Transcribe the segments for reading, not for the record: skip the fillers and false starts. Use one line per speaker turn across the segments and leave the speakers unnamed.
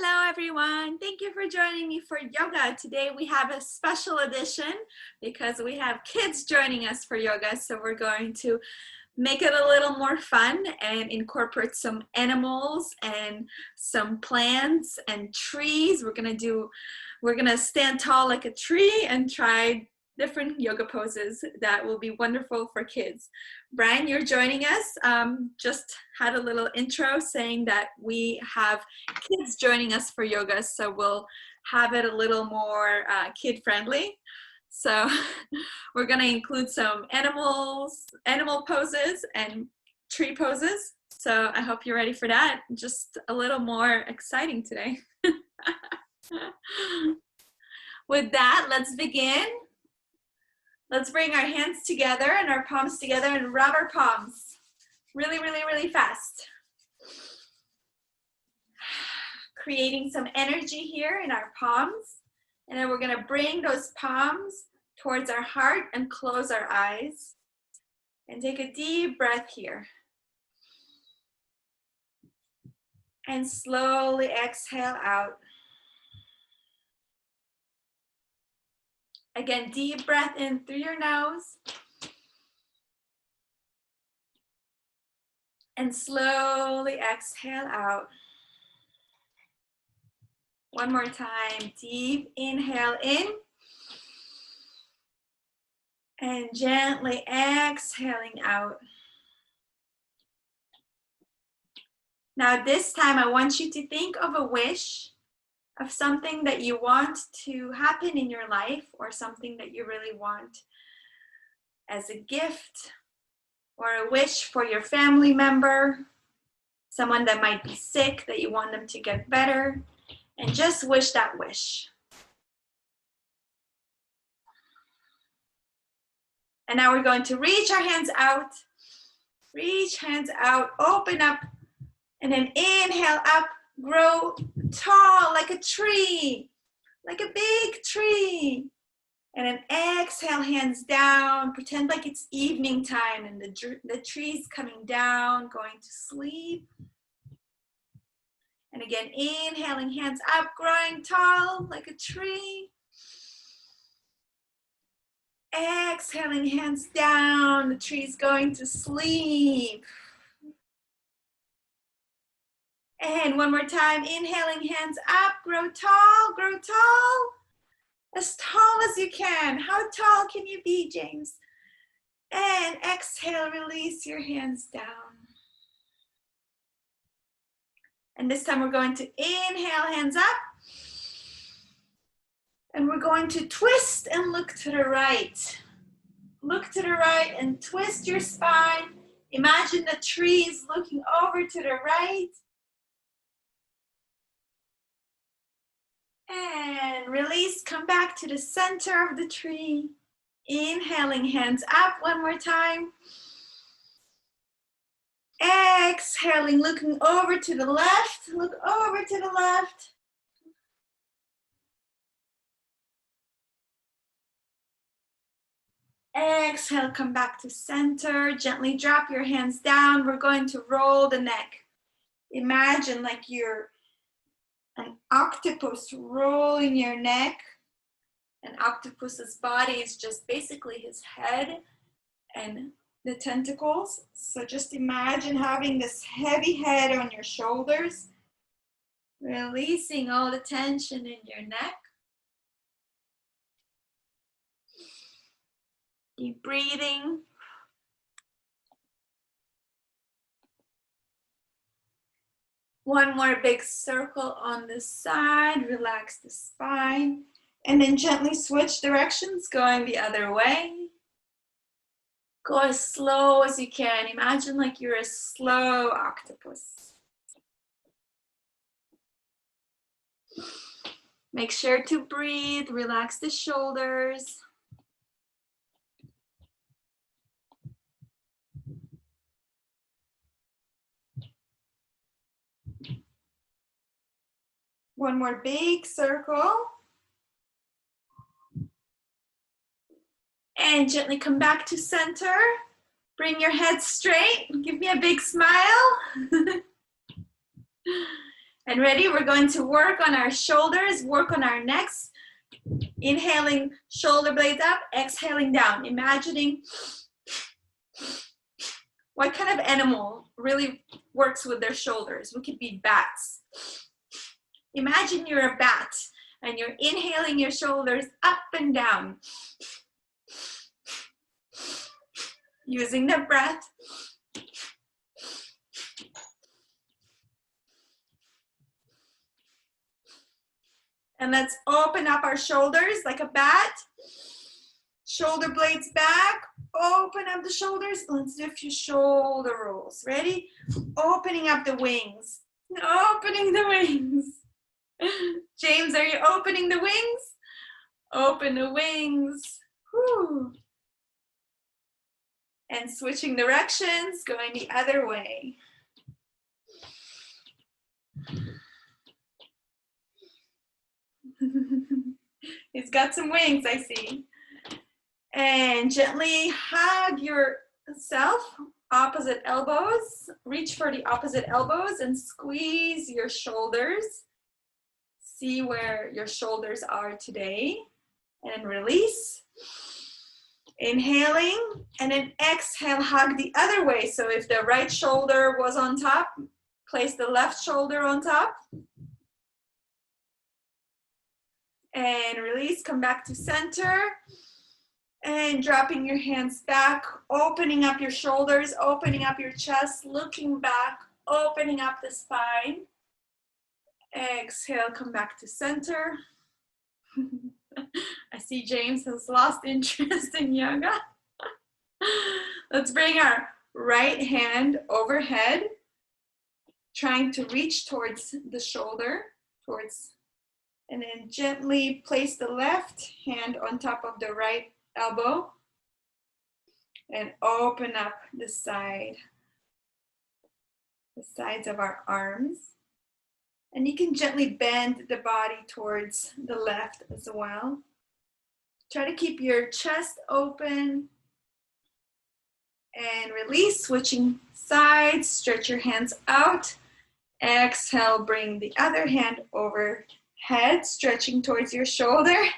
Hello everyone, thank you for joining me for yoga. Today we have a special edition because we have kids joining us for yoga, so we're going to make it a little more fun and incorporate some animals and some plants and trees. We're gonna stand tall like a tree and try different yoga poses that will be wonderful for kids. Brian, you're joining us. Just had a little intro saying that we have kids joining us for yoga, so we'll have it a little more kid-friendly. So we're going to include some animal poses and tree poses. So I hope you're ready for that. Just a little more exciting today. With that, let's begin. Let's bring our hands together and our palms together and rub our palms really, really, really fast. Creating some energy here in our palms. And then we're going to bring those palms towards our heart and close our eyes. And take a deep breath here. And slowly exhale out. Again, deep breath in through your nose. And slowly exhale out. One more time, deep inhale in. And gently exhaling out. Now this time I want you to think of a wish, of something that you want to happen in your life or something that you really want as a gift or a wish for your family member, someone that might be sick that you want them to get better, and just wish that wish. And now we're going to reach our hands out, open up, and then inhale up, grow tall like a tree, like a big tree. And then exhale, hands down, pretend like it's evening time and the tree's coming down, going to sleep. And again, inhaling, hands up, growing tall like a tree. Exhaling, hands down, the tree's going to sleep. And one more time, inhaling, hands up, grow tall, as tall as you can. How tall can you be, James? And exhale, release your hands down. And this time we're going to inhale, hands up. And we're going to twist and look to the right. Look to the right and twist your spine. Imagine the trees looking over to the right. And release, come back to the center of the tree. Inhaling, hands up one more time. Exhaling, looking over to the left. Look over to the left. Exhale, come back to center. Gently drop your hands down. We're going to roll the neck. Imagine like you're an octopus rolling your neck. An octopus's body is just basically his head and the tentacles. So just imagine having this heavy head on your shoulders, releasing all the tension in your neck. Keep breathing. One more big circle on the side, relax the spine, and then gently switch directions, going the other way. Go as slow as you can. Imagine like you're a slow octopus. Make sure to breathe, relax the shoulders. One more big circle. And gently come back to center. Bring your head straight. Give me a big smile. And ready? We're going to work on our shoulders, work on our necks. Inhaling, shoulder blades up, exhaling down. Imagining what kind of animal really works with their shoulders. We could be bats. Imagine you're a bat and you're inhaling your shoulders up and down. Using the breath. And let's open up our shoulders like a bat. Shoulder blades back. Open up the shoulders. Let's do a few shoulder rolls. Ready? Opening up the wings. Opening the wings. James, are you opening the wings? Open the wings. Whew. And switching directions, going the other way. He's got some wings, I see. And gently hug yourself, opposite elbows. Reach for the opposite elbows and squeeze your shoulders. See where your shoulders are today. And release. Inhaling, and then exhale, hug the other way. So if the right shoulder was on top, place the left shoulder on top. And release, come back to center. And dropping your hands back, opening up your shoulders, opening up your chest, looking back, opening up the spine. Exhale, come back to center. I see James has lost interest in yoga. Let's bring our right hand overhead, trying to reach towards the shoulder, and then gently place the left hand on top of the right elbow and open up the sides of our arms. And you can gently bend the body towards the left as well. Try to keep your chest open and release, switching sides, stretch your hands out. Exhale, bring the other hand overhead, stretching towards your shoulder.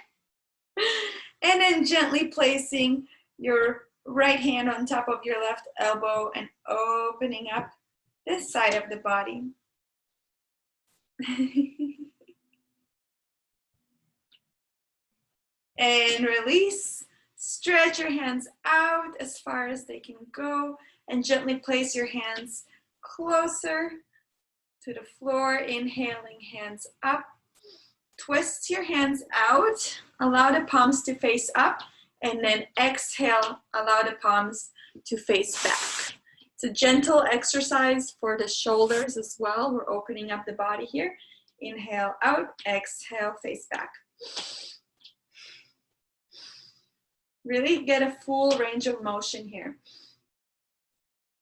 And then gently placing your right hand on top of your left elbow and opening up this side of the body. And release. Stretch your hands out as far as they can go and gently place your hands closer to the floor. Inhaling, hands up. Twist your hands out. Allow the palms to face up, and then exhale, allow the palms to face back. It's a gentle exercise for the shoulders as well. We're opening up the body here. Inhale out, exhale, face back. Really get a full range of motion here.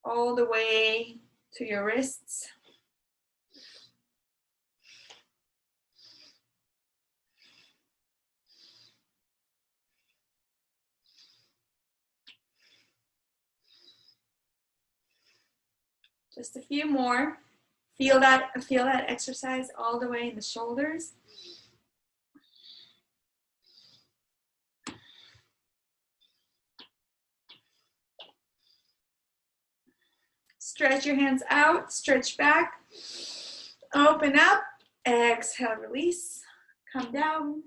All the way to your wrists. Just a few more. Feel that exercise all the way in the shoulders. Stretch your hands out, stretch back, open up, exhale, release, come down.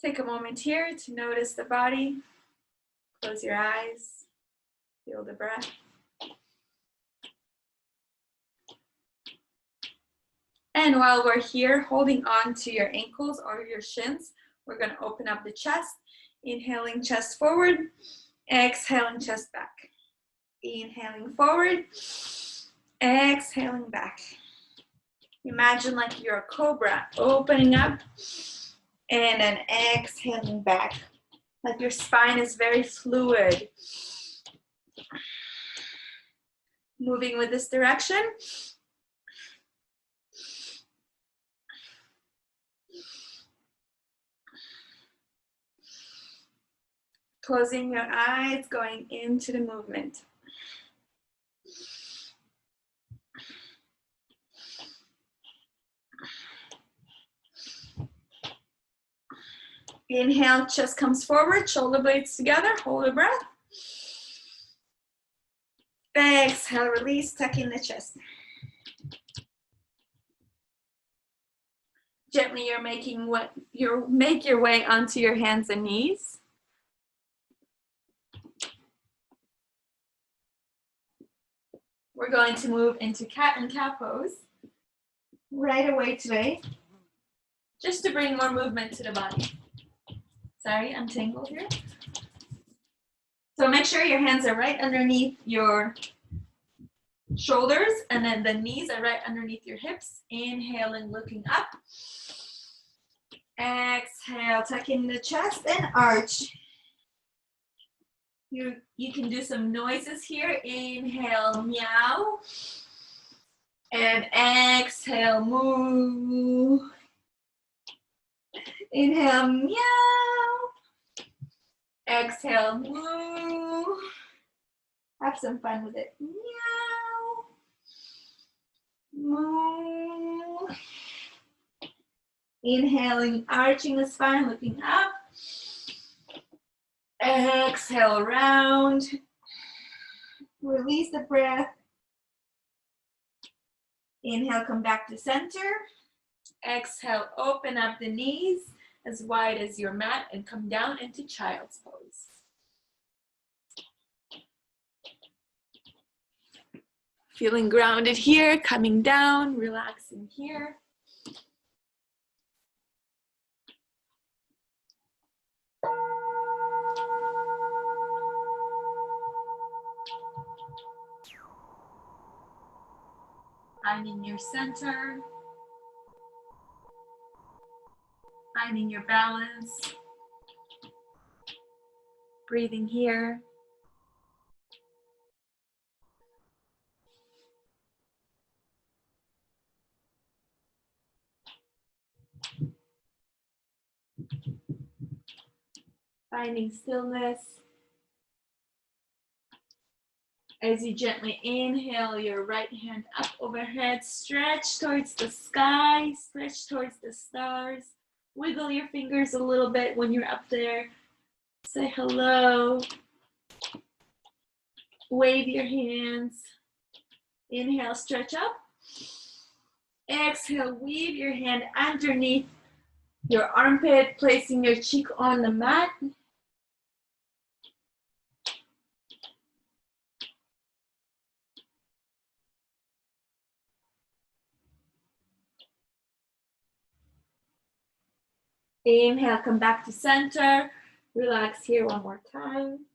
Take a moment here to notice the body. Close your eyes, feel the breath. And while we're here, holding on to your ankles or your shins, we're going to open up the chest. Inhaling, chest forward. Exhaling, chest back. Inhaling forward. Exhaling back. Imagine like you're a cobra, opening up and then exhaling back. Like your spine is very fluid. Moving with this direction. Closing your eyes, going into the movement. Inhale, chest comes forward, shoulder blades together, hold your breath. Exhale, release, tuck in the chest. Gently, make your way onto your hands and knees. We're going to move into cat and cow pose right away today, just to bring more movement to the body. Sorry, I'm tangled here. So make sure your hands are right underneath your shoulders, and then the knees are right underneath your hips. Inhaling, looking up. Exhale, tuck in the chest and arch. You can do some noises here. Inhale, meow. And exhale, moo. Inhale, meow. Exhale, moo. Have some fun with it. Meow. Moo. Inhaling, arching the spine, looking up. Exhale, round. Release the breath. Inhale, come back to center. Exhale, open up the knees as wide as your mat and come down into child's pose. Feeling grounded here, coming down, relaxing here. Finding your center, finding your balance, breathing here. Finding stillness. As you gently inhale your right hand up overhead, stretch towards the sky, stretch towards the stars. Wiggle your fingers a little bit when you're up there. Say hello. Wave your hands. Inhale, stretch up. Exhale, weave your hand underneath your armpit, placing your cheek on the mat. Inhale, come back to center. Relax here one more time.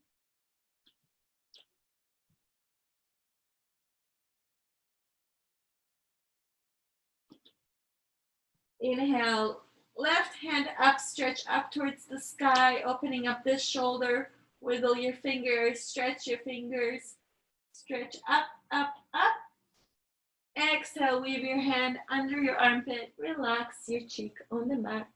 Inhale, left hand up, stretch up towards the sky, opening up this shoulder. Wiggle your fingers, stretch your fingers. Stretch up, up, up. Exhale, weave your hand under your armpit. Relax your cheek on the mat.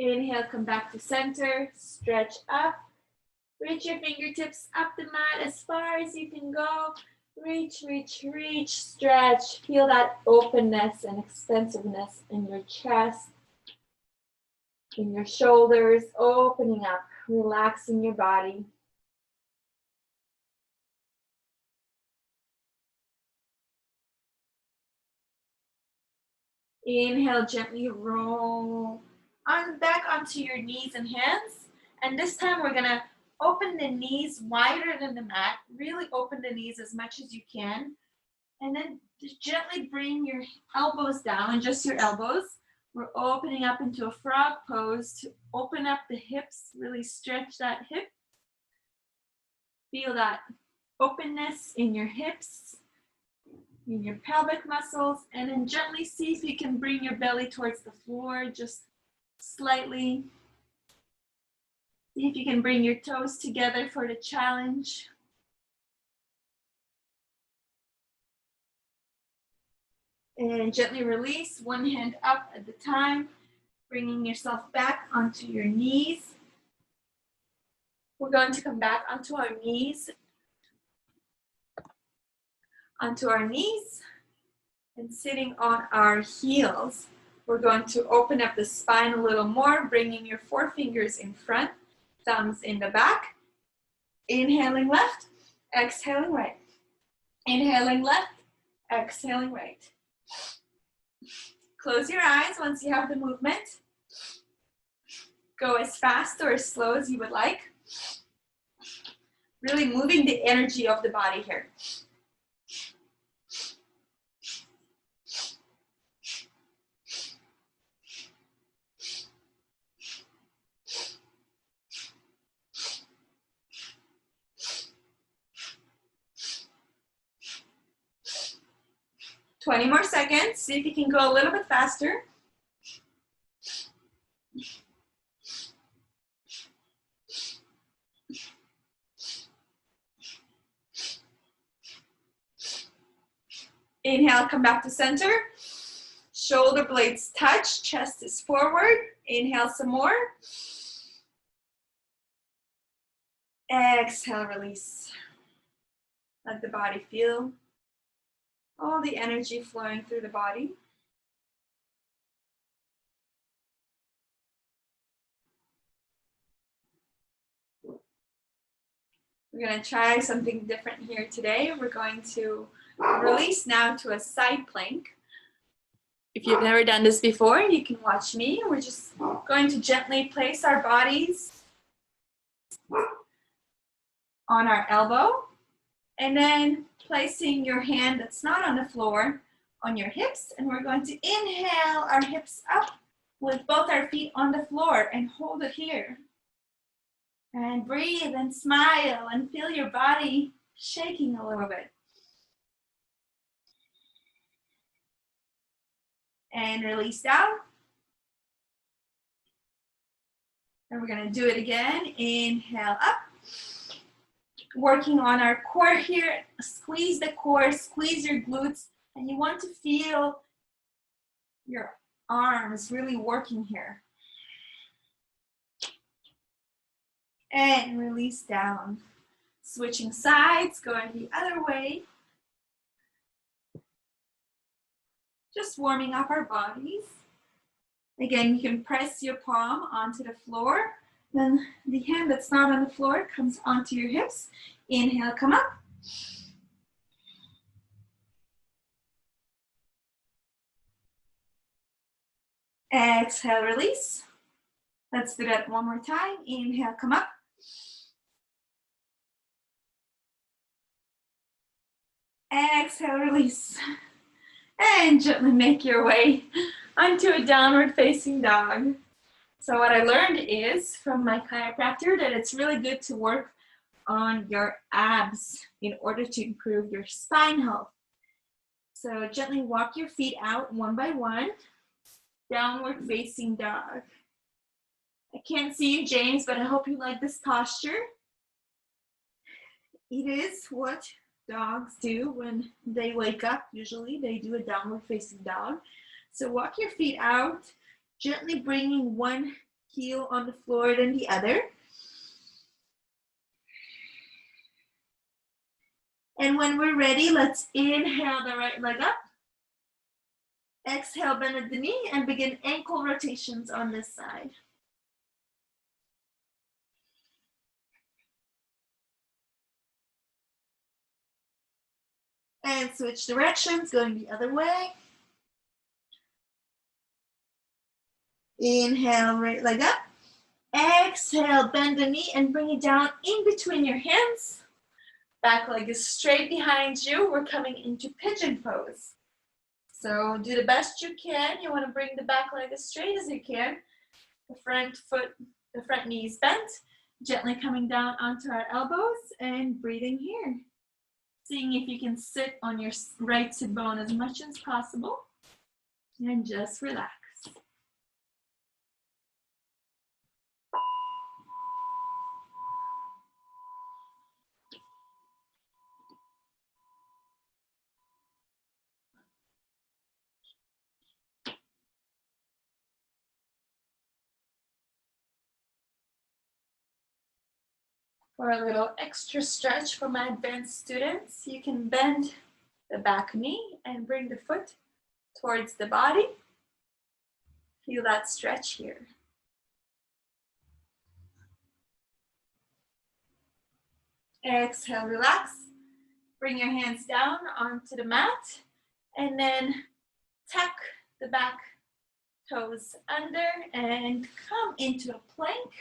Inhale, come back to center, stretch up. Reach your fingertips up the mat as far as you can go. Reach, reach, reach, stretch. Feel that openness and expansiveness in your chest, in your shoulders, opening up, relaxing your body. Inhale, gently roll back onto your knees and hands. And this time we're gonna open the knees wider than the mat. Really open the knees as much as you can. And then just gently bring your elbows down, just your elbows. We're opening up into a frog pose to open up the hips, really stretch that hip. Feel that openness in your hips, in your pelvic muscles, and then gently see if you can bring your belly towards the floor, just slightly. See if you can bring your toes together for the challenge. And gently release, one hand up at the time, bringing yourself back onto your knees. We're going to come back onto our knees, and sitting on our heels. We're going to open up the spine a little more, bringing your forefingers in front, thumbs in the back. Inhaling left, exhaling right. Inhaling left, exhaling right. Close your eyes once you have the movement. Go as fast or as slow as you would like. Really moving the energy of the body here. 20 more seconds. See if you can go a little bit faster. Inhale, come back to center. Shoulder blades touch, chest is forward. Inhale some more. Exhale, release. Let the body feel all the energy flowing through the body. We're going to try something different here today. We're going to release now to a side plank. If you've never done this before, you can watch me. We're just going to gently place our bodies on our elbow, and then placing your hand that's not on the floor on your hips, and we're going to inhale our hips up with both our feet on the floor and hold it here. And breathe and smile and feel your body shaking a little bit. And release down. And we're going to do it again. Inhale up. Working on our core here. Squeeze the core, squeeze your glutes. And you want to feel your arms really working here. And release down. Switching sides, going the other way. Just warming up our bodies. Again, you can press your palm onto the floor. Then the hand that's not on the floor comes onto your hips. Inhale, come up. Exhale, release. Let's do that one more time. Inhale, come up. Exhale, release. And gently make your way onto a downward facing dog. So what I learned is from my chiropractor that it's really good to work on your abs in order to improve your spine health. So gently walk your feet out one by one. Downward facing dog. I can't see you, James, but I hope you like this posture. It is what dogs do when they wake up. Usually they do a downward facing dog. So walk your feet out, gently bringing one heel on the floor then the other. And when we're ready, let's inhale the right leg up. Exhale, bend at the knee and begin ankle rotations on this side. And switch directions, going the other way. Inhale, right leg up. Exhale, bend the knee and bring it down in between your hands. Back leg is straight behind you. We're coming into pigeon pose. So do the best you can. You want to bring the back leg as straight as you can. The front knee is bent. Gently coming down onto our elbows and breathing here. Seeing if you can sit on your right sit bone as much as possible. And just relax. For a little extra stretch for my advanced students, you can bend the back knee and bring the foot towards the body. Feel that stretch here. Exhale, relax. Bring your hands down onto the mat and then tuck the back toes under and come into a plank.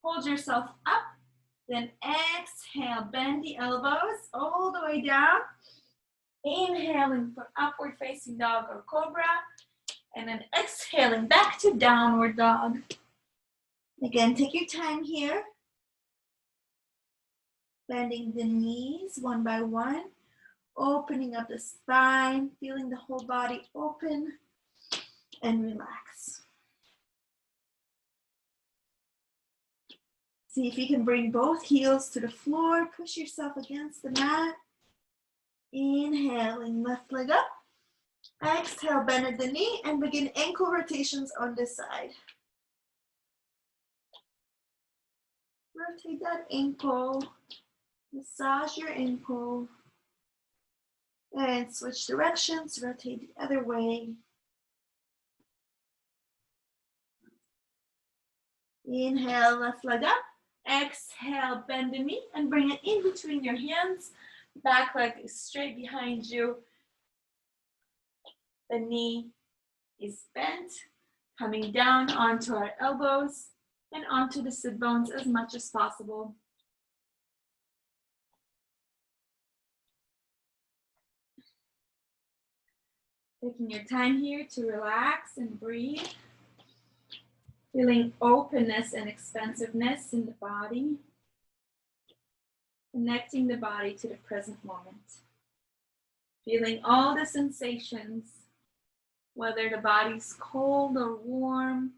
Hold yourself up. Then exhale, bend the elbows all the way down. Inhaling for upward facing dog or cobra. And then exhaling back to downward dog. Again, take your time here. Bending the knees one by one. Opening up the spine, feeling the whole body open and relax. See if you can bring both heels to the floor. Push yourself against the mat. Inhaling, left leg up. Exhale, bend at the knee and begin ankle rotations on this side. Rotate that ankle. Massage your ankle. And switch directions, rotate the other way. Inhale, left leg up. Exhale, bend the knee and bring it in between your hands. Back leg is straight behind you. The knee is bent, coming down onto our elbows and onto the sit bones as much as possible. Taking your time here to relax and breathe. Feeling openness and expansiveness in the body. Connecting the body to the present moment. Feeling all the sensations, whether the body's cold or warm.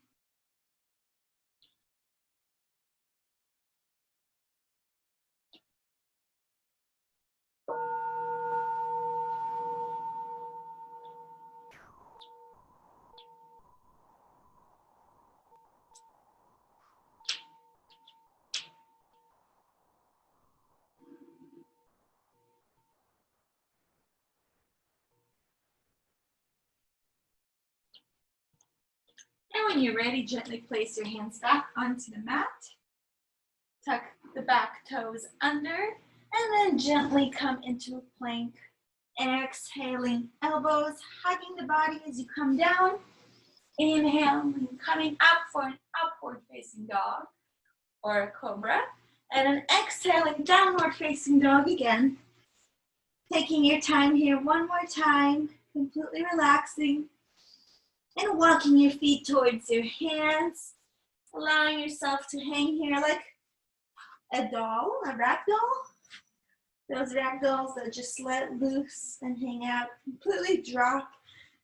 And when you're ready, gently place your hands back onto the mat. Tuck the back toes under, and then gently come into a plank. Exhaling, elbows hugging the body as you come down. Inhaling, coming up for an upward facing dog or a cobra. And then exhaling, downward facing dog again. Taking your time here one more time, completely relaxing. And walking your feet towards your hands, allowing yourself to hang here like a doll, a rag doll. Those rag dolls that just let loose and hang out, completely drop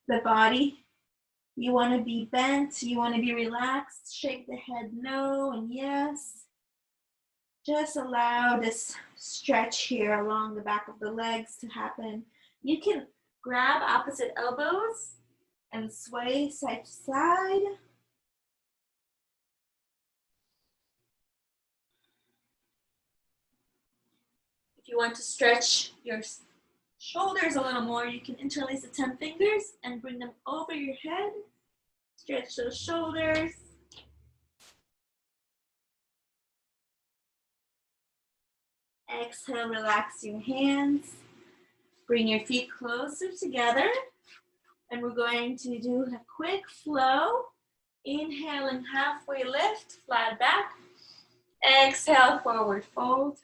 the body. You want to be bent, you want to be relaxed, shake the head no and yes. Just allow this stretch here along the back of the legs to happen. You can grab opposite elbows and sway side to side. If you want to stretch your shoulders a little more, you can interlace the 10 fingers and bring them over your head. Stretch those shoulders. Exhale, relax your hands. Bring your feet closer together. And we're going to do a quick flow. Inhaling, halfway lift, flat back. Exhale, forward fold.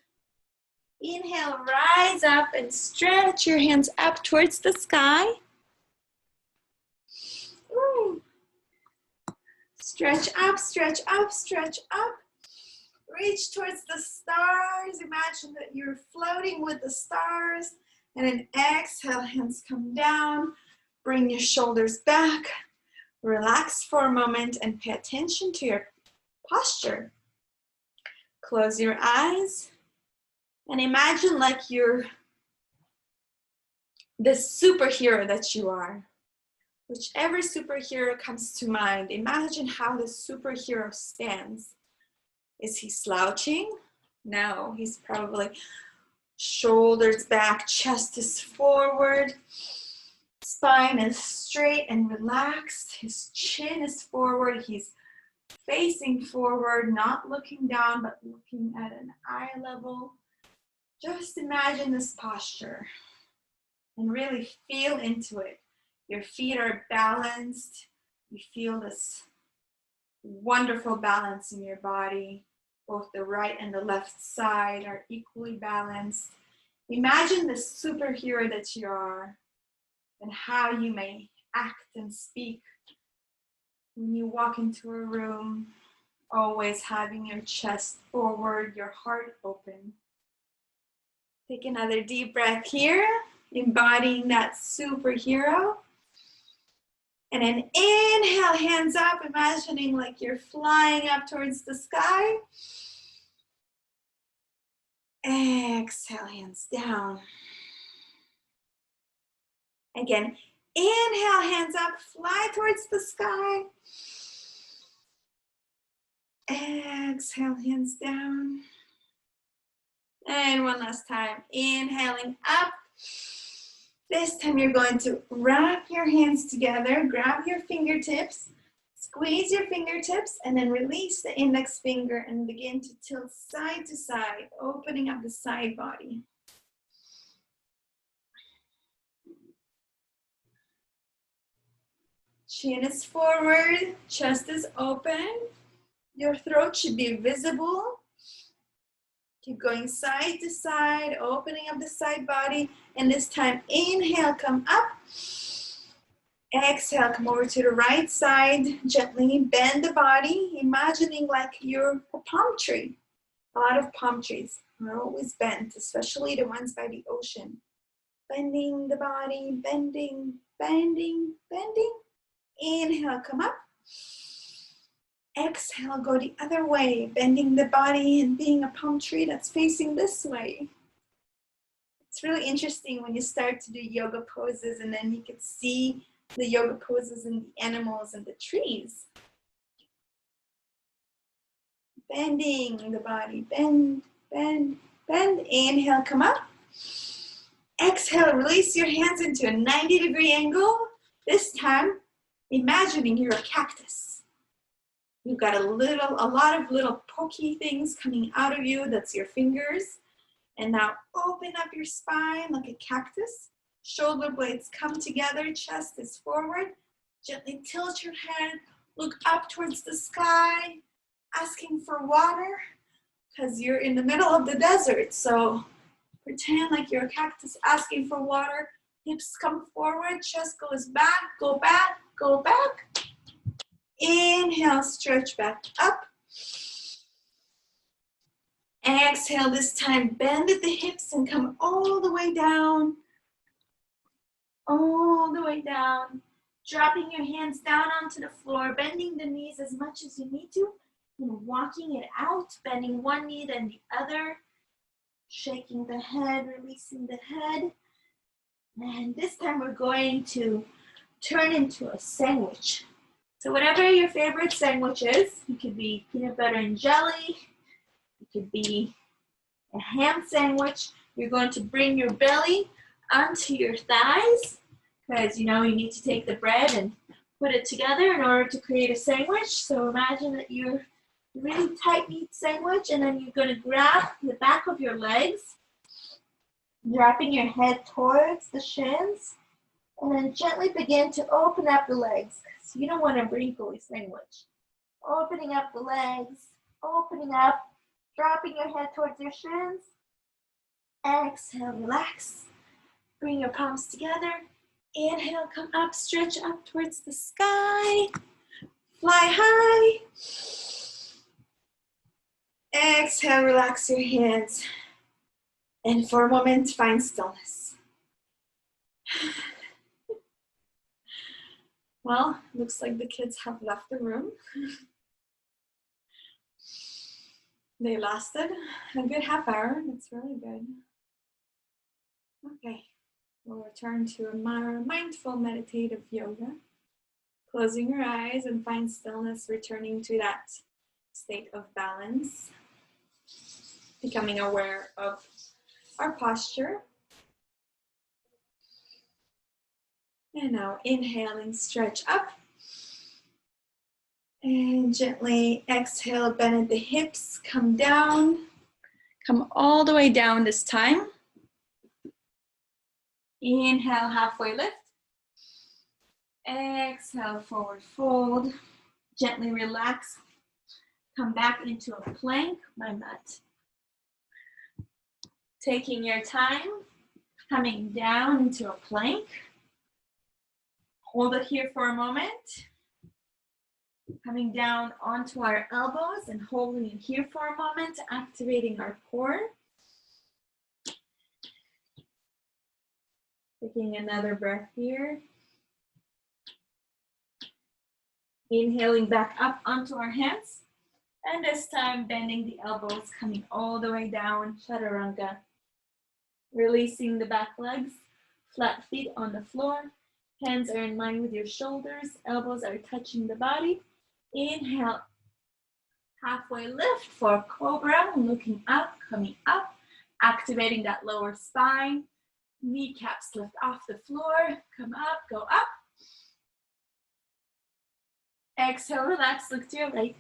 Inhale, rise up and stretch your hands up towards the sky. Ooh. Stretch up, stretch up, stretch up. Reach towards the stars. Imagine that you're floating with the stars. And then exhale, hands come down. Bring your shoulders back. Relax for a moment and pay attention to your posture. Close your eyes and imagine like you're the superhero that you are. Whichever superhero comes to mind, imagine how the superhero stands. Is he slouching No, he's probably shoulders back, chest is forward, spine is straight and relaxed, his chin is forward, he's facing forward, not looking down, but looking at an eye level. Just imagine this posture and really feel into it. Your feet are balanced. You feel this wonderful balance in your body. Both the right and the left side are equally balanced. Imagine the superhero that you are and how you may act and speak when you walk into a room, always having your chest forward, your heart open. Take another deep breath here, embodying that superhero. And then inhale, hands up, imagining like you're flying up towards the sky. Exhale, hands down. Again, inhale, hands up, fly towards the sky. Exhale, hands down. And one last time, inhaling up. This time you're going to wrap your hands together, grab your fingertips, squeeze your fingertips, and then release the index finger and begin to tilt side to side, opening up the side body. Chin is forward, chest is open. Your throat should be visible. Keep going side to side, opening up the side body. And this time, inhale, come up. Exhale, come over to the right side. Gently bend the body, imagining like you're a palm tree. A lot of palm trees are always bent, especially the ones by the ocean. Bending the body, bending, bending, bending. Inhale, come up. Exhale, go the other way, bending the body and being a palm tree that's facing this way. It's really interesting when you start to do yoga poses and then you can see the yoga poses in the animals and the trees. Bending the body, bend, bend, bend. Inhale, come up. Exhale, release your hands into a 90-degree angle. This time, imagining you're a cactus. You've got a lot of little pokey things coming out of you. That's your fingers. And now open up your spine like a cactus. Shoulder blades come together, chest is forward. Gently tilt your head, look up towards the sky, asking for water, because you're in the middle of the desert. So pretend like you're a cactus asking for water. Hips come forward, chest goes back, go back, go back. Inhale, stretch back up. Exhale, this time bend at the hips and come all the way down. All the way down. Dropping your hands down onto the floor, bending the knees as much as you need to, and walking it out, bending one knee then the other, shaking the head, releasing the head. And this time we're going to turn into a sandwich. So whatever your favorite sandwich is, it could be peanut butter and jelly, it could be a ham sandwich. You're going to bring your belly onto your thighs, because you need to take the bread and put it together in order to create a sandwich. So imagine that you're a really tight meat sandwich, and then you're going to grab the back of your legs, dropping your head towards the shins, and then gently begin to open up the legs. So you don't want a wrinkly sandwich. Opening up the legs, opening up, dropping your head towards your shins. Exhale, relax. Bring your palms together. Inhale, come up, stretch up towards the sky. Fly high. Exhale, relax your hands. And for a moment, find stillness. Well, looks like the kids have left the room. They lasted a good half hour. That's really good. Okay, we'll return to a more mindful meditative yoga. Closing your eyes and find stillness, returning to that state of balance. becoming aware of our posture. And now inhaling, stretch up. And gently exhale, bend at the hips, come down. Come all the way down this time. Inhale, halfway lift. Exhale, forward fold. Gently relax. Come back into a plank, my mat. Taking your time, coming down into a plank. Hold it here for a moment. Coming down onto our elbows and holding it here for a moment, activating our core. Taking another breath here. Inhaling back up onto our hands. And this time, bending the elbows, coming all the way down, Chaturanga. Releasing the back legs, flat feet on the floor. Hands are in line with your shoulders, elbows are touching the body. Inhale, halfway lift for Cobra, looking up, coming up, activating that lower spine. Kneecaps lift off the floor, come up, go up. Exhale, relax, look to your right.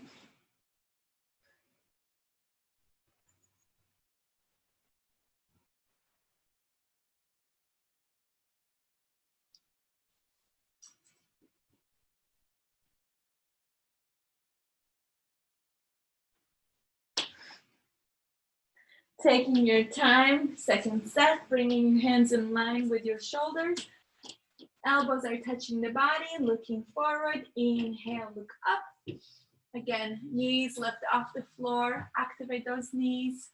Taking your time, second set, bringing your hands in line with your shoulders. Elbows are touching the body, looking forward. Inhale, look up. Again, knees lift off the floor. Activate those knees.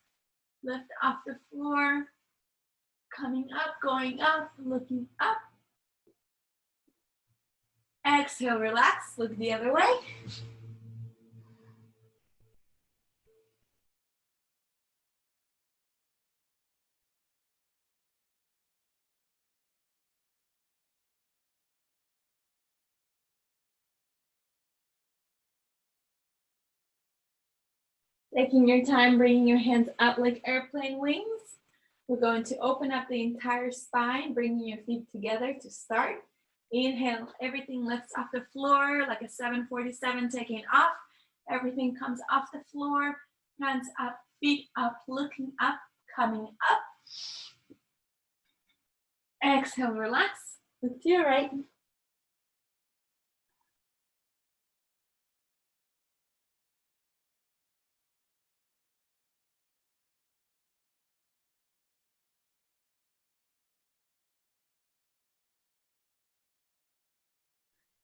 Lift off the floor. Coming up, going up, looking up. Exhale, relax, look the other way. Taking your time, bringing your hands up like airplane wings. We're going to open up the entire spine, bringing your feet together to start. Inhale, everything lifts off the floor like a 747 taking off. Everything comes off the floor, hands up, feet up, looking up, coming up. Exhale, relax, look to your right.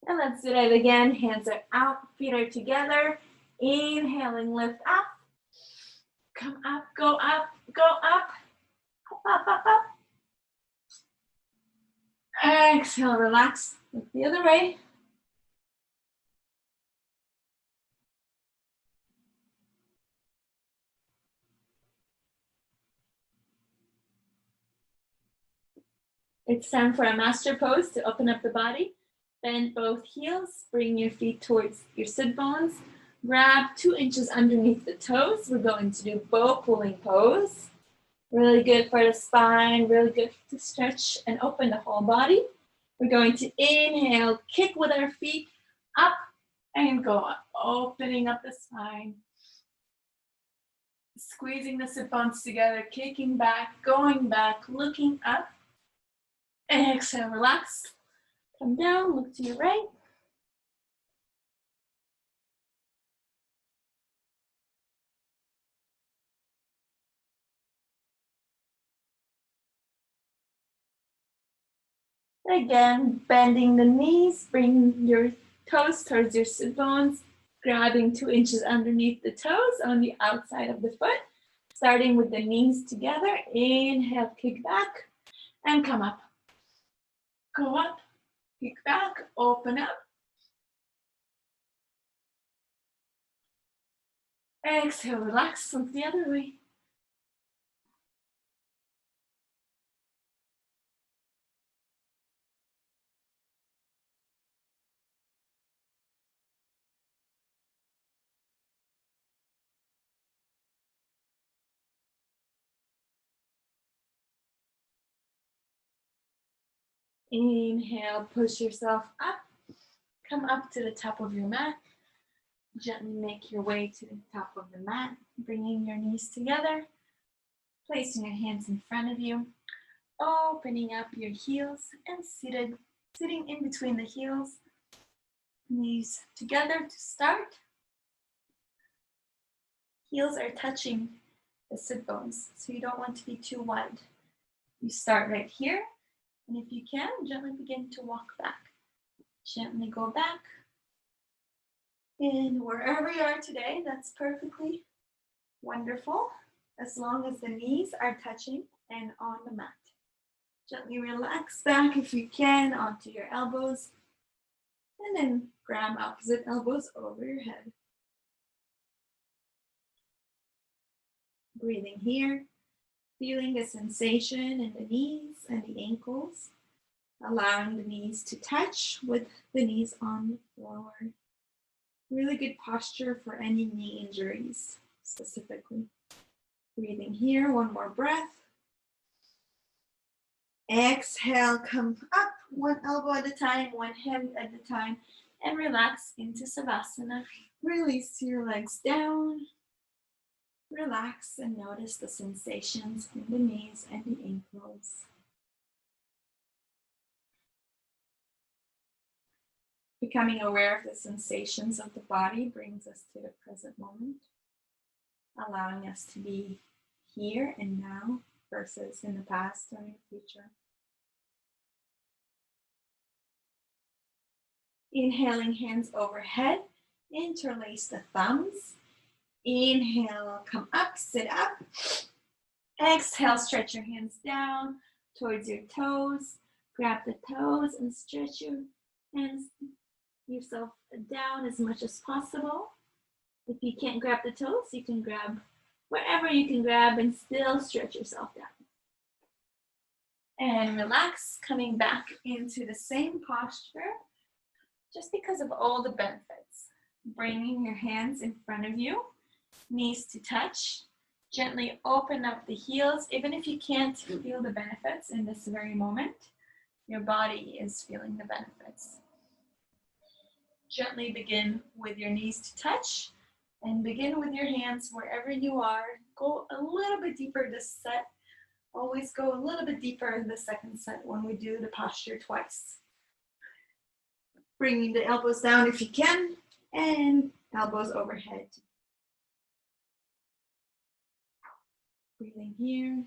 And let's do that again. Hands are out, feet are together. Inhaling, lift up. Come up, go up, go up. Up, up, up, up. Exhale, relax. Look the other way. It's time for a master pose to open up the body. Bend both heels, bring your feet towards your sit bones. Grab 2 inches underneath the toes. We're going to do bow pulling pose. Really good for the spine, really good to stretch and open the whole body. We're going to inhale, kick with our feet up and go up, opening up the spine. Squeezing the sit bones together, kicking back, going back, looking up. Exhale, relax. Come down, look to your right. Again, bending the knees, bring your toes towards your sit bones, grabbing 2 inches underneath the toes on the outside of the foot, starting with the knees together. Inhale, kick back, and come up. Go up, kick back, open up. Exhale, relax, look the other way. Inhale, push yourself up. Come up to the top of your mat. Gently make your way to the top of the mat, bringing your knees together, placing your hands in front of you, opening up your heels and sitting in between the heels, knees together to start. Heels are touching the sit bones, so you don't want to be too wide. You start right here, and if you can, gently begin to walk back. Gently go back. And wherever you are today, that's perfectly wonderful, as long as the knees are touching and on the mat. Gently relax back if you can onto your elbows, and then grab opposite elbows over your head. Breathing here, feeling the sensation in the knees and the ankles, allowing the knees to touch with the knees on the floor. Really good posture for any knee injuries specifically. Breathing here, one more breath. Exhale, come up, one elbow at a time, one hand at a time, and relax into Savasana. Release your legs down. Relax and notice the sensations in the knees and the ankles. Becoming aware of the sensations of the body brings us to the present moment, allowing us to be here and now versus in the past or in the future. Inhaling, hands overhead, interlace the thumbs. Inhale, come up, sit up. Exhale, stretch your hands down towards your toes. Grab the toes and stretch your hands yourself down as much as possible. If you can't grab the toes, you can grab wherever you can grab and still stretch yourself down. And relax, coming back into the same posture, just because of all the benefits. Bringing your hands in front of you, knees to touch. Gently open up the heels, even if you can't feel the benefits in this very moment. Your body is feeling the benefits. Gently begin with your knees to touch and begin with your hands wherever you are. Go a little bit deeper this set. Always go a little bit deeper in the second set when we do the posture twice. Bringing the elbows down if you can, and elbows overhead. Breathing here.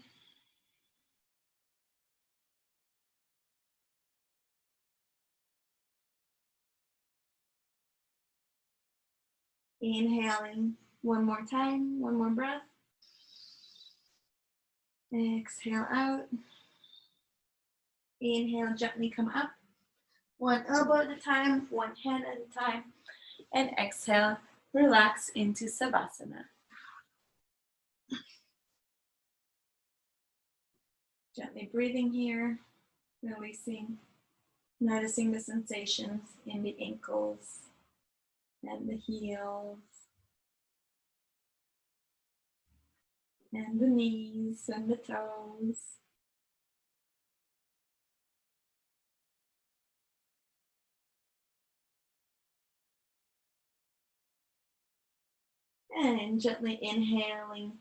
Inhaling one more time, one more breath. Exhale out. Inhale, gently come up. One elbow at a time, one hand at a time. And exhale, relax into Savasana. Gently breathing here, releasing, noticing the sensations in the ankles and the heels and the knees and the toes. And gently inhaling,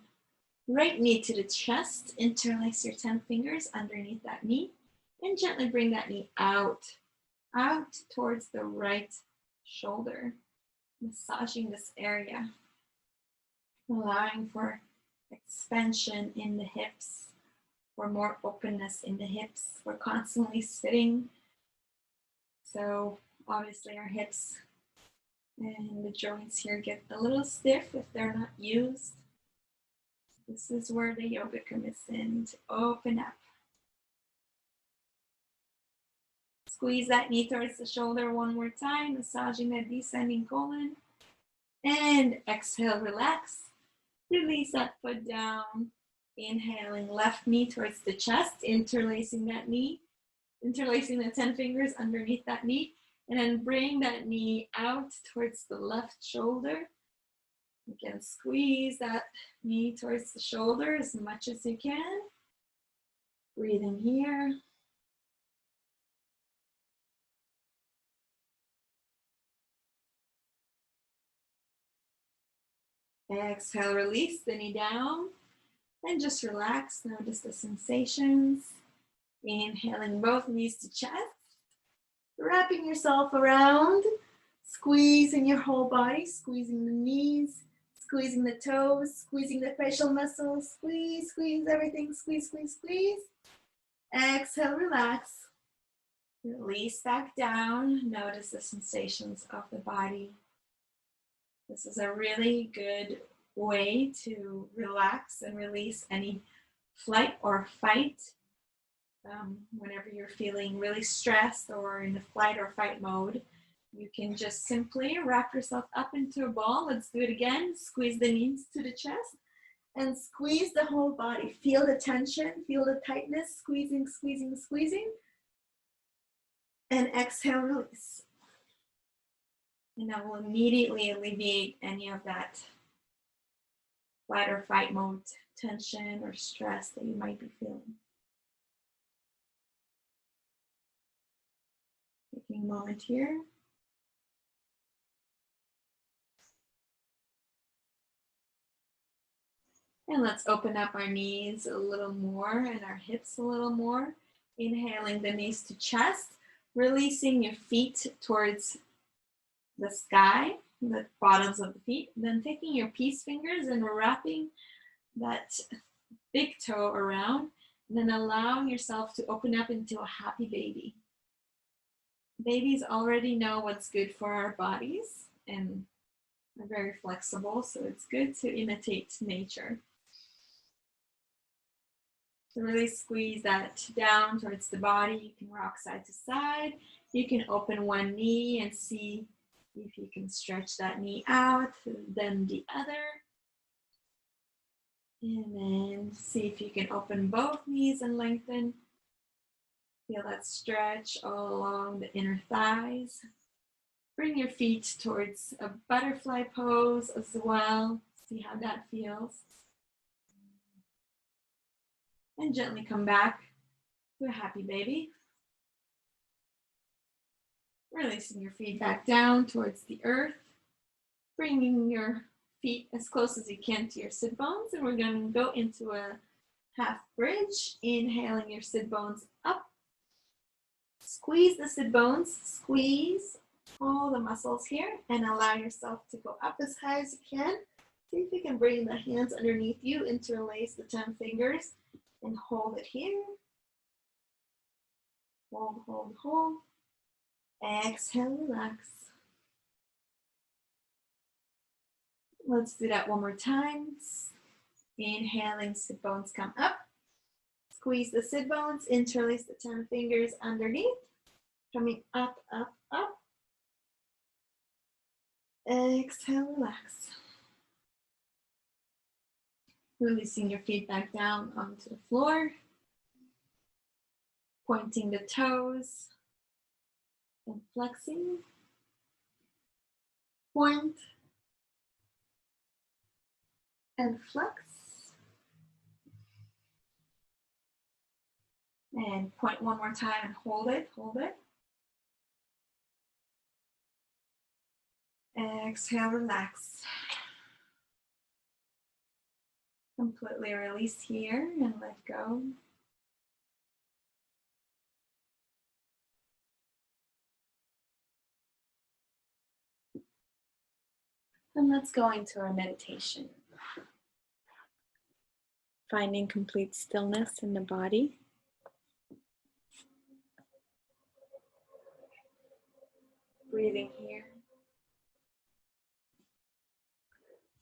right knee to the chest, interlace your 10 fingers underneath that knee, and gently bring that knee out towards the right shoulder, massaging this area, allowing for expansion in the hips, for more openness in the hips. We're constantly sitting, so obviously our hips and the joints here get a little stiff if they're not used. This is where the yoga comes in to open up. Squeeze that knee towards the shoulder one more time, massaging that descending colon. And exhale, relax. Release that foot down. Inhaling, left knee towards the chest, interlacing that knee, interlacing the 10 fingers underneath that knee, and then bring that knee out towards the left shoulder. Again, squeeze that knee towards the shoulder as much as you can. Breathing here. Exhale, release the knee down and just relax. Notice the sensations. Inhaling both knees to chest, wrapping yourself around, squeezing your whole body, squeezing the knees, squeezing the toes, squeezing the facial muscles, squeeze, squeeze everything, squeeze, squeeze, squeeze. Exhale, relax. Release back down. Notice the sensations of the body. This is a really good way to relax and release any flight or fight. Whenever you're feeling really stressed or in the flight or fight mode, you can just simply wrap yourself up into a ball. Let's do it again. Squeeze the knees to the chest and squeeze the whole body. Feel the tension, feel the tightness, squeezing, squeezing, squeezing. And exhale, release. And that will immediately alleviate any of that fight or fight mode tension or stress that you might be feeling. Taking a moment here. And let's open up our knees a little more and our hips a little more. Inhaling the knees to chest, releasing your feet towards the sky, the bottoms of the feet. Then taking your peace fingers and wrapping that big toe around, and then allowing yourself to open up into a happy baby. Babies already know what's good for our bodies and are very flexible, so it's good to imitate nature. So really squeeze that down towards the body. You can rock side to side. You can open one knee and see if you can stretch that knee out, then the other. And then see if you can open both knees and lengthen. Feel that stretch all along the inner thighs. Bring your feet towards a butterfly pose as well. See how that feels. And gently come back to a happy baby. Releasing your feet back down towards the earth. Bringing your feet as close as you can to your sit bones. And we're going to go into a half bridge. Inhaling your sit bones up. Squeeze the sit bones. Squeeze all the muscles here. And allow yourself to go up as high as you can. See if you can bring the hands underneath you. Interlace the 10 fingers. And hold it here. Hold, hold, hold. Exhale, relax. Let's do that one more time. Inhaling, sit bones come up. Squeeze the sit bones, interlace the 10 fingers underneath. Coming up, up, up. Exhale, relax. Releasing your feet back down onto the floor. Pointing the toes and flexing. Point and flex. And point one more time and hold it, hold it. Exhale, relax. Completely release here and let go. And let's go into our meditation. Finding complete stillness in the body. Breathing here.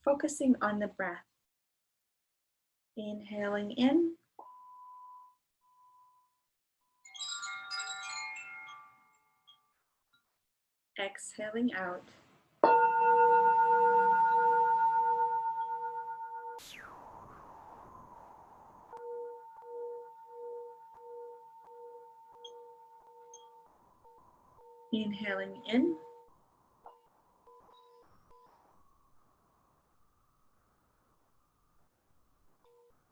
Focusing on the breath. Inhaling in. Exhaling out. Inhaling in.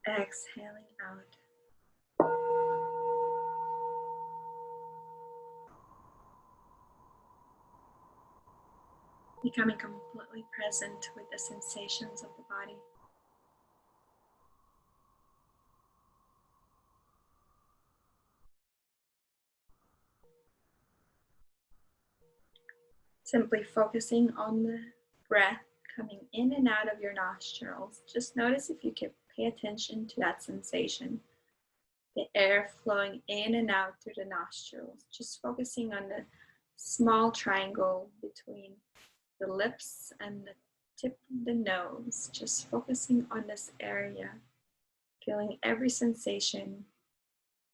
Exhaling out. Becoming completely present with the sensations of the body. Simply focusing on the breath coming in and out of your nostrils. Just notice if you can pay attention to that sensation. The air flowing in and out through the nostrils. Just focusing on the small triangle between the lips and the tip of the nose. Just focusing on this area. Feeling every sensation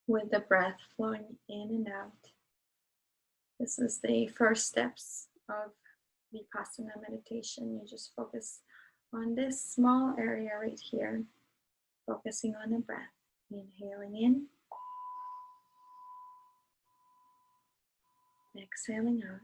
with the breath flowing in and out. This is the first steps of Vipassana meditation. You just focus on this small area right here, focusing on the breath. Inhaling in, exhaling out.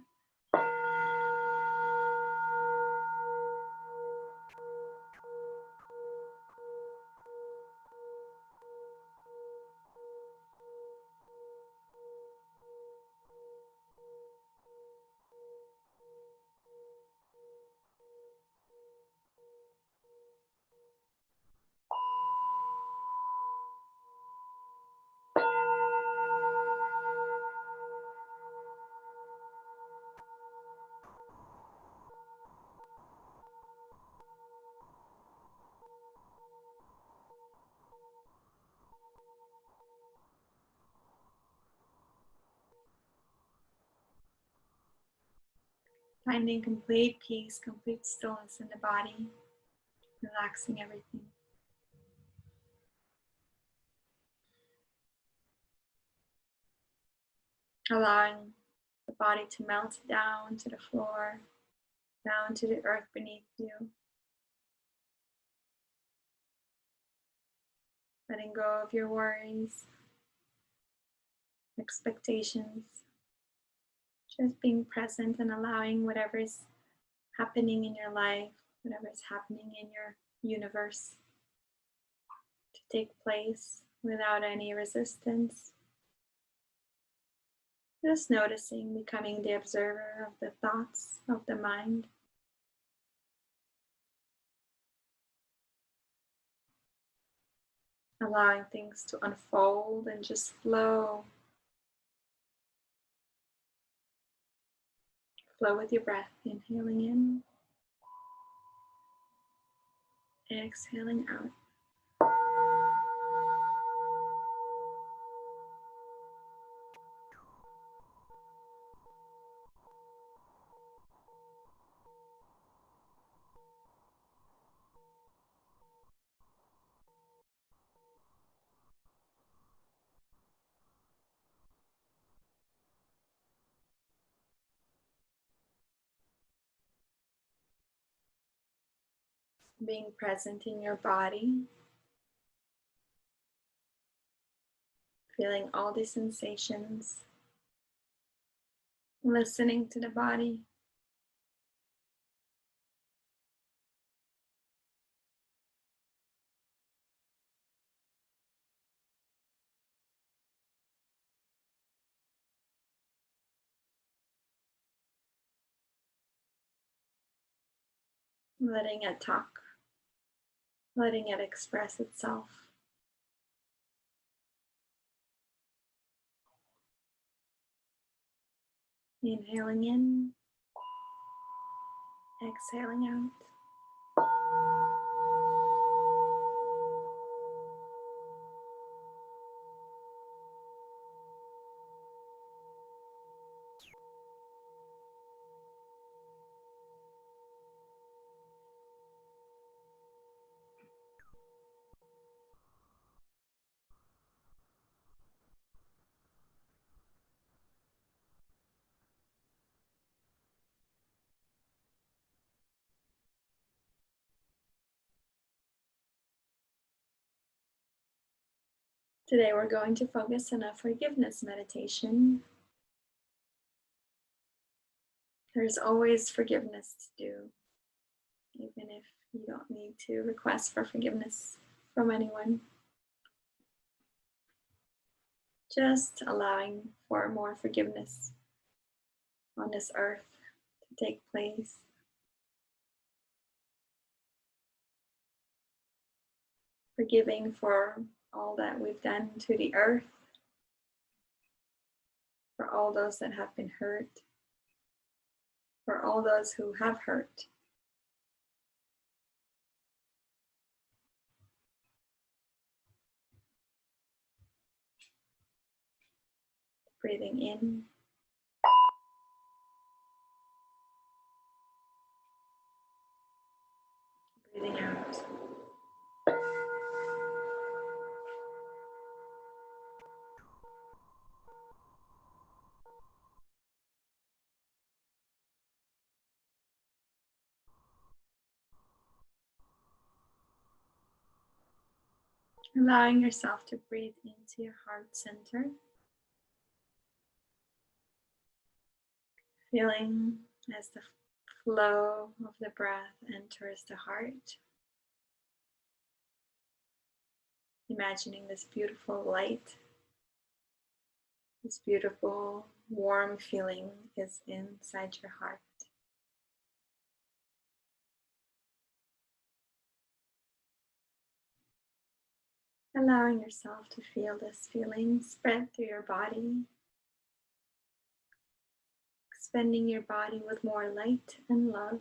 Finding complete peace, complete stillness in the body, relaxing everything. Allowing the body to melt down to the floor, down to the earth beneath you. Letting go of your worries, expectations. Just being present and allowing whatever is happening in your life, whatever is happening in your universe to take place without any resistance. Just noticing, becoming the observer of the thoughts of the mind. Allowing things to unfold and just flow. Flow with your breath, inhaling in, exhaling out. Being present in your body, feeling all these sensations, listening to the body. Letting it talk, letting it express itself. Inhaling in, exhaling out. Today we're going to focus on a forgiveness meditation. There's always forgiveness to do, even if you don't need to request for forgiveness from anyone. Just allowing for more forgiveness on this earth to take place, Forgiving for all that we've done to the earth, for all those that have been hurt, for all those who have hurt. Breathing in. Breathing out. Allowing yourself to breathe into your heart center. Feeling as the flow of the breath enters the heart. Imagining this beautiful light, this beautiful warm feeling is inside your heart. Allowing yourself to feel this feeling spread through your body, expanding your body with more light and love.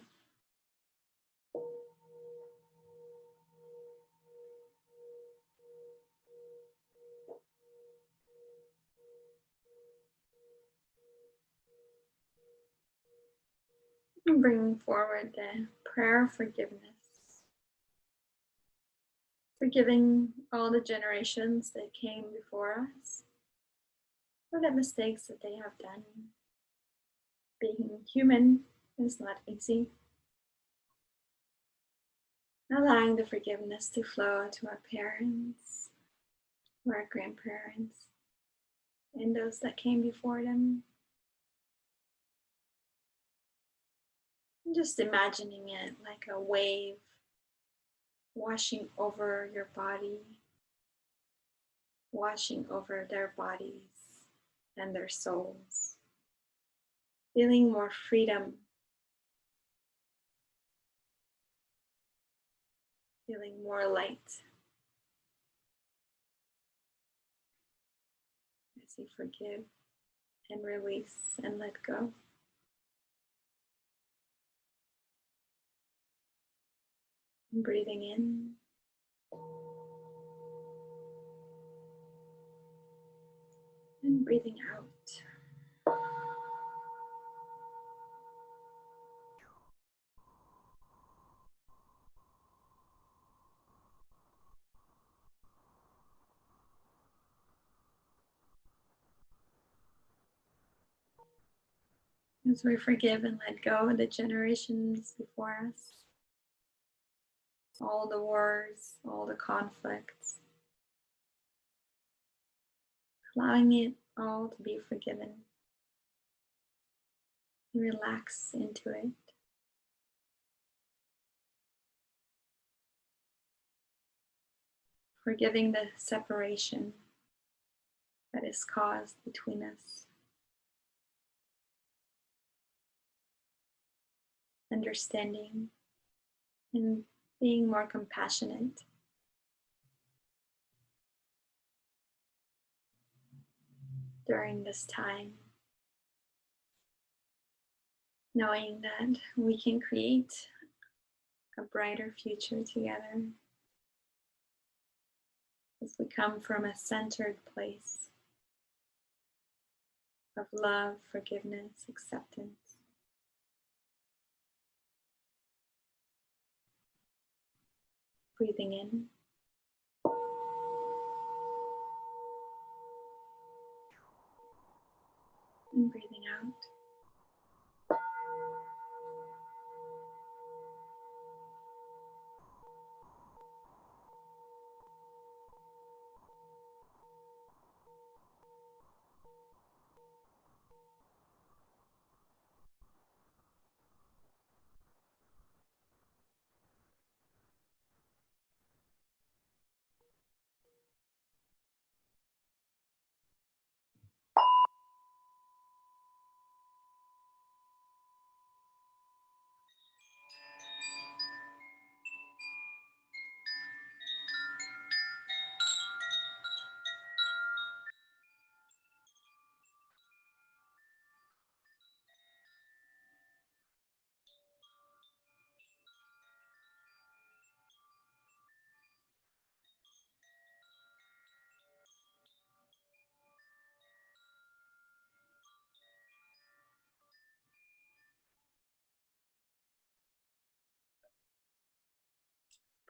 And bringing forward the prayer of forgiveness. Forgiving all the generations that came before us for the mistakes that they have done. Being human is not easy. Allowing the forgiveness to flow to our parents, to our grandparents, and those that came before them. And just imagining it like a wave washing over your body, washing over their bodies and their souls. Feeling more freedom, feeling more light as you forgive and release and let go. And breathing in. And breathing out. As we forgive and let go of the generations before us, all the wars, all the conflicts, allowing it all to be forgiven. Relax into it. Forgiving the separation that is caused between us. Understanding and being more compassionate. During this time, knowing that we can create a brighter future together as we come from a centered place of love, forgiveness, acceptance. Breathing in. And breathing out.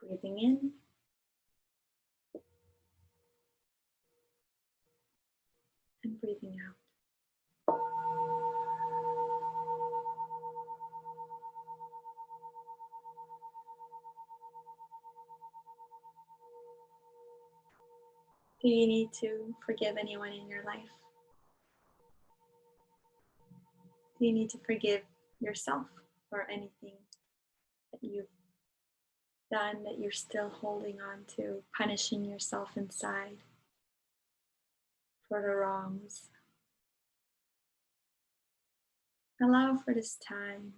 Breathing in. And breathing out. Do you need to forgive anyone in your life? Do you need to forgive yourself for anything that you've done that you're still holding on to, punishing yourself inside for the wrongs? Allow for this time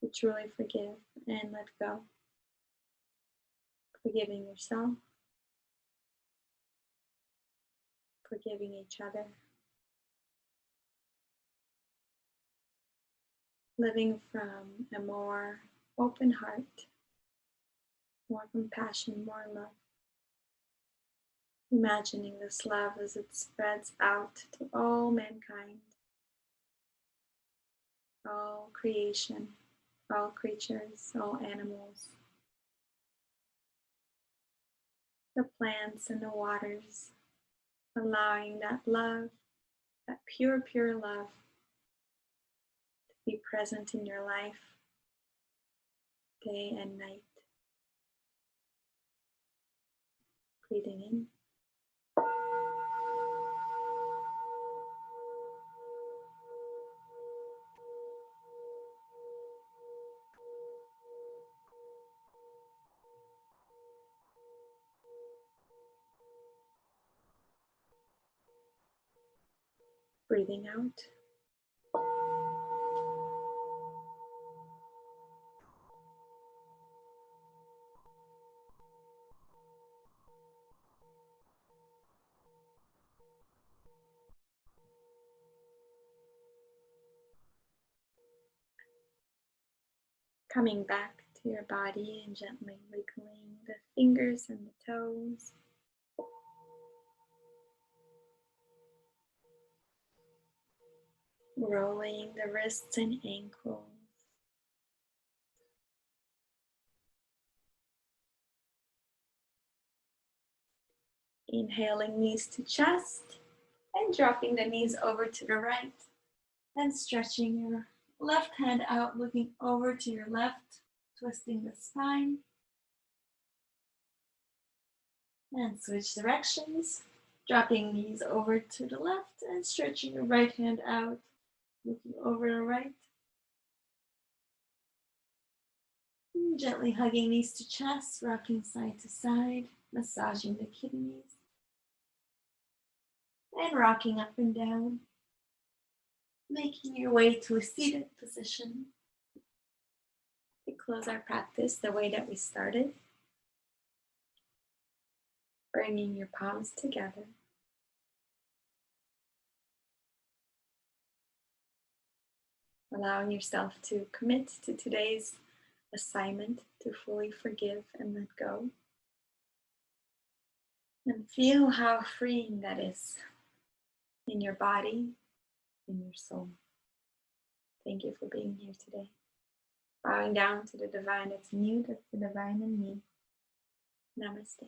to truly forgive and let go. Forgiving yourself, forgiving each other, living from a more open heart, more compassion, more love. Imagining this love as it spreads out to all mankind, all creation, all creatures, all animals, the plants and the waters, allowing that love, that pure, pure love to be present in your life day and night. Breathing in. Breathing out. Coming back to your body and gently wiggling the fingers and the toes. Rolling the wrists and ankles. Inhaling knees to chest and dropping the knees over to the right and stretching your left hand out, looking over to your left, twisting the spine. And switch directions, dropping knees over to the left and stretching your right hand out, looking over the right. And gently hugging knees to chest, rocking side to side, massaging the kidneys. And rocking up and down, making your way to a seated position. We close our practice the way that we started. Bringing your palms together. Allowing yourself to commit to today's assignment to fully forgive and let go. And feel how freeing that is in your body, in your soul. Thank you for being here today. Bowing down to the divine that's in you, that's the divine in me. Namaste.